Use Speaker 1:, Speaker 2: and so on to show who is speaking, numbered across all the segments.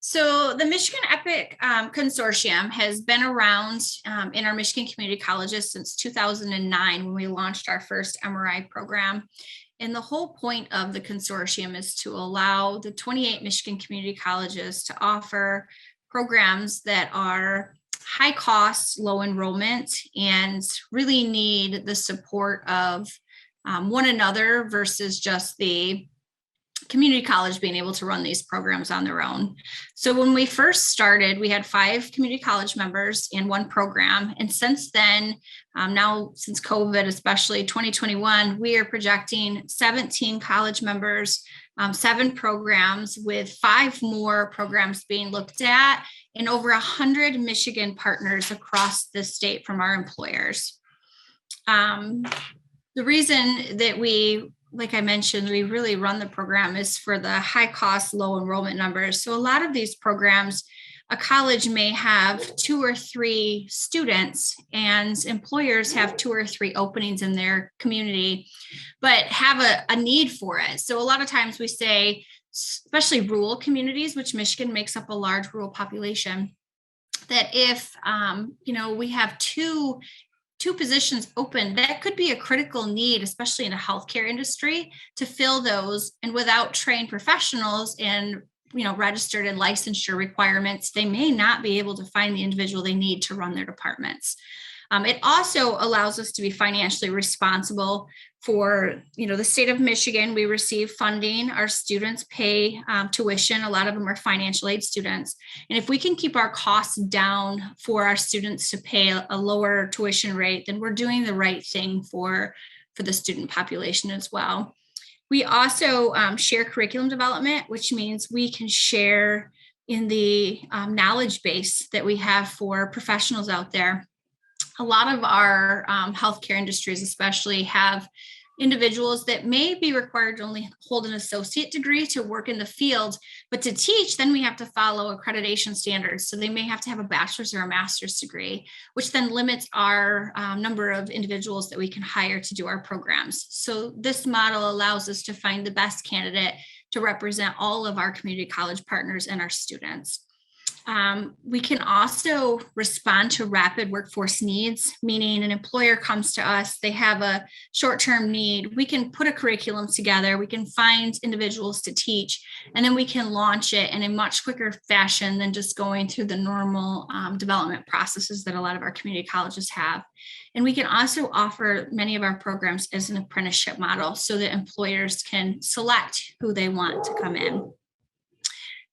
Speaker 1: So the Michigan EPiC Consortium has been around in our Michigan community colleges since 2009 when we launched our first MRI program. And the whole point of the consortium is to allow the 28 Michigan community colleges to offer programs that are high cost, low enrollment, and really need the support of one another versus just the community college being able to run these programs on their own. So when we first started, we had 5 community college members in one program. And since then, now since COVID, especially 2021, we are projecting 17 college members, 7 programs with 5 more programs being looked at and over 100 Michigan partners across the state from our employers. The reason that like I mentioned, we really run the program is for the high cost, low enrollment numbers. So a lot of these programs, a college may have 2 or 3 students and employers have 2 or 3 openings in their community, but have a need for it. So a lot of times we say, especially rural communities, which Michigan makes up a large rural population, that if, we have two positions open, that could be a critical need, especially in a healthcare industry, to fill those. And without trained professionals and registered and licensure requirements, they may not be able to find the individual they need to run their departments. It also allows us to be financially responsible for, the state of Michigan. We receive funding. Our students pay tuition. A lot of them are financial aid students. And if we can keep our costs down for our students to pay a lower tuition rate, then we're doing the right thing for the student population as well. We also share curriculum development, which means we can share in the knowledge base that we have for professionals out there. A lot of our healthcare industries especially have individuals that may be required to only hold an associate degree to work in the field, but to teach, then we have to follow accreditation standards. So they may have to have a bachelor's or a master's degree, which then limits our number of individuals that we can hire to do our programs. So this model allows us to find the best candidate to represent all of our community college partners and our students. We can also respond to rapid workforce needs, meaning an employer comes to us, they have a short-term need. We can put a curriculum together, we can find individuals to teach, and then we can launch it in a much quicker fashion than just going through the normal development processes that a lot of our community colleges have. And we can also offer many of our programs as an apprenticeship model so that employers can select who they want to come in.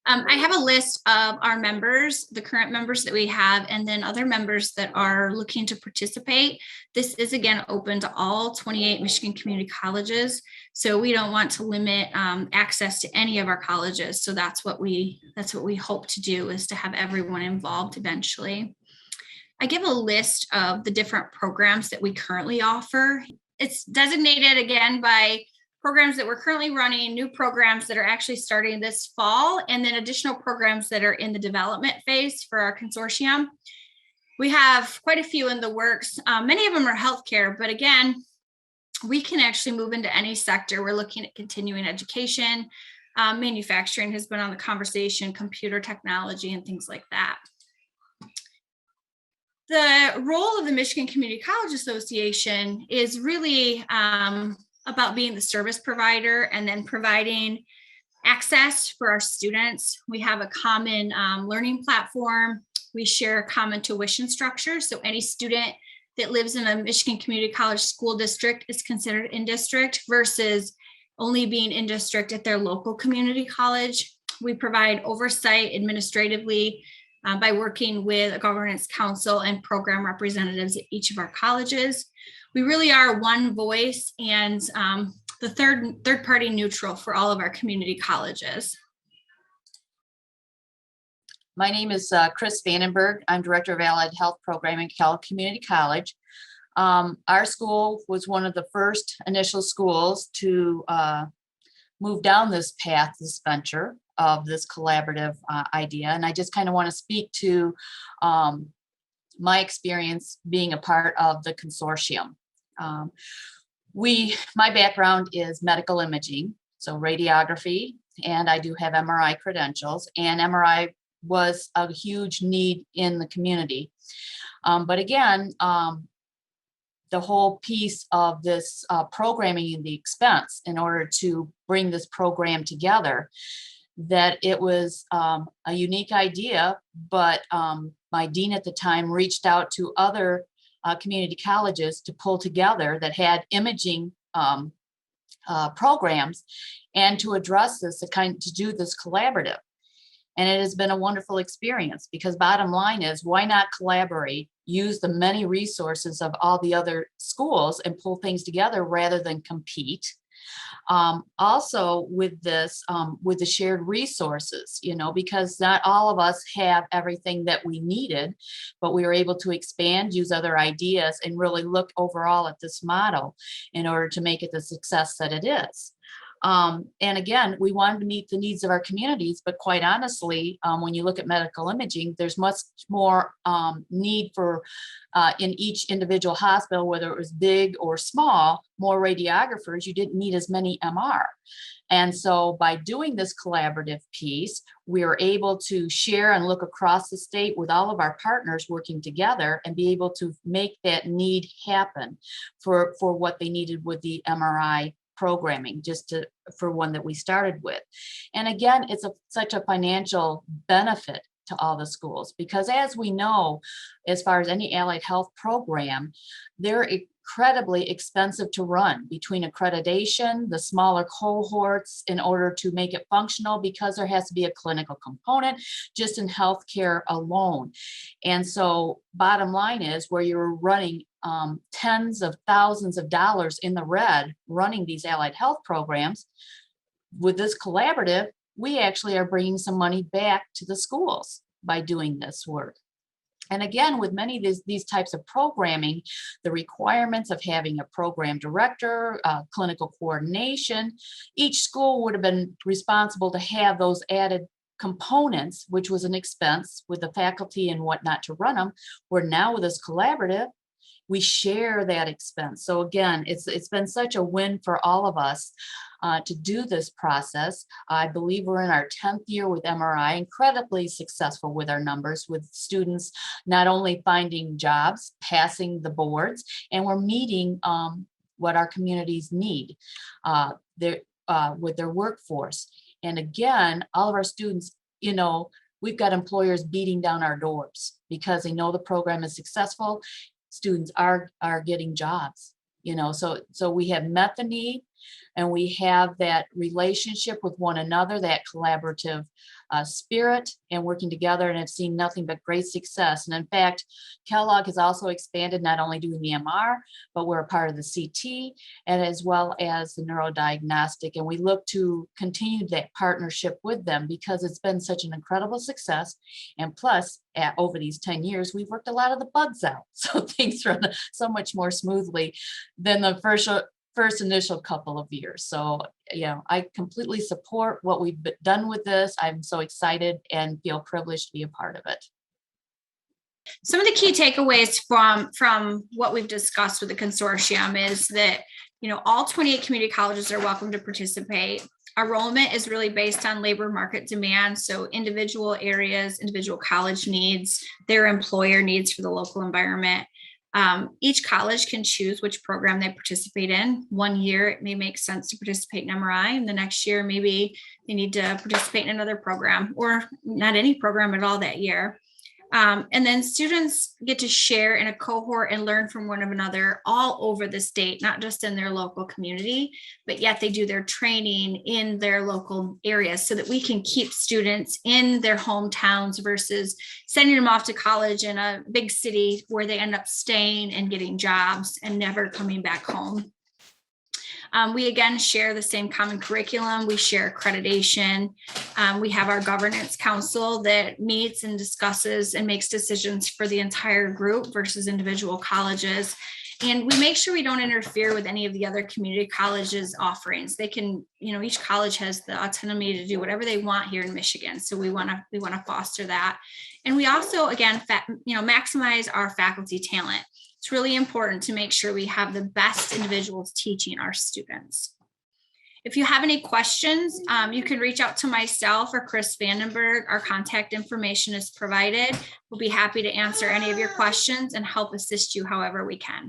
Speaker 1: I have a list of our members, the current members that we have, and then other members that are looking to participate. This is, again, open to all 28 Michigan community colleges. So we don't want to limit access to any of our colleges. So that's what we hope to do, is to have everyone involved eventually. I give a list of the different programs that we currently offer. It's designated, again, by programs that we're currently running, new programs that are actually starting this fall, and then additional programs that are in the development phase for our consortium. We have quite a few in the works. Many of them are healthcare, but again, we can actually move into any sector. We're looking at continuing education, manufacturing has been on the conversation, computer technology, and things like that. The role of the Michigan Community College Association is really about being the service provider and then providing access for our students. We have a common learning platform. We share a common tuition structure. So any student that lives in a Michigan Community College school district is considered in district versus only being in district at their local community college. We provide oversight administratively by working with a governance council and program representatives at each of our colleges. We really are one voice and the third party neutral for all of our community colleges.
Speaker 2: My name is Chris Vandenberg. I'm Director of Allied Health Programming at Cal Community College. Our school was one of the first initial schools to move down this path, this venture of this collaborative idea. And I just kind of want to speak to my experience being a part of the consortium. My background is medical imaging, so radiography, and I do have MRI credentials, and MRI was a huge need in the community. But again, the whole piece of this programming and the expense in order to bring this program together, that it was a unique idea, but my dean at the time reached out to other community colleges to pull together that had imaging programs and to address this, to do this collaborative. And it has been a wonderful experience, because bottom line is, why not collaborate, use the many resources of all the other schools and pull things together rather than compete. Also with this, with the shared resources, because not all of us have everything that we needed, but we were able to expand, use other ideas, and really look overall at this model in order to make it the success that it is. And again, we wanted to meet the needs of our communities, but quite honestly, when you look at medical imaging, there's much more need for in each individual hospital, whether it was big or small, more radiographers. You didn't need as many MR. And so by doing this collaborative piece, we are able to share and look across the state with all of our partners working together and be able to make that need happen for what they needed with the MRI programming, for one that we started with. And again, it's such a financial benefit to all the schools, because as we know, as far as any allied health program, they're incredibly expensive to run, between accreditation, the smaller cohorts, in order to make it functional, because there has to be a clinical component just in healthcare alone. And so bottom line is, where you're running tens of thousands of dollars in the red running these allied health programs, with this collaborative, we actually are bringing some money back to the schools by doing this work. And again, with many of these types of programming, the requirements of having a program director, clinical coordination, each school would have been responsible to have those added components, which was an expense with the faculty and whatnot to run them, where now with this collaborative, we share that expense. So again, it's been such a win for all of us to do this process. I believe we're in our 10th year with MRI, incredibly successful with our numbers, with students not only finding jobs, passing the boards, and we're meeting what our communities need with their workforce. And again, all of our students, we've got employers beating down our doors because they know the program is successful. Students are getting jobs, so we have met the need, and we have that relationship with one another, that collaborative spirit, and working together, and have seen nothing but great success. And in fact, Kellogg has also expanded, not only doing the MR, but we're a part of the CT, and as well as the neurodiagnostic. And we look to continue that partnership with them, because it's been such an incredible success. And plus, over these 10 years, we've worked a lot of the bugs out. So things run so much more smoothly than the first initial couple of years. So, I completely support what we've done with this. I'm so excited and feel privileged to be a part of it.
Speaker 1: Some of the key takeaways from what we've discussed with the consortium is that, all 28 community colleges are welcome to participate. Enrollment is really based on labor market demand. So individual areas, individual college needs, their employer needs for the local environment. Each college can choose which program they participate in. One year, it may make sense to participate in MRI, and the next year, maybe they need to participate in another program, or not any program at all that year. And then students get to share in a cohort and learn from one another all over the state, not just in their local community, but yet they do their training in their local areas, so that we can keep students in their hometowns versus sending them off to college in a big city where they end up staying and getting jobs and never coming back home. We again share the same common curriculum. We share accreditation. We have our governance council that meets and discusses and makes decisions for the entire group versus individual colleges. And we make sure we don't interfere with any of the other community colleges' offerings. They can, each college has the autonomy to do whatever they want here in Michigan. So we want to foster that. And we also, again, maximize our faculty talent. It's really important to make sure we have the best individuals teaching our students. If you have any questions, you can reach out to myself or Chris Vandenberg. Our contact information is provided. We'll be happy to answer any of your questions and help assist you however we can.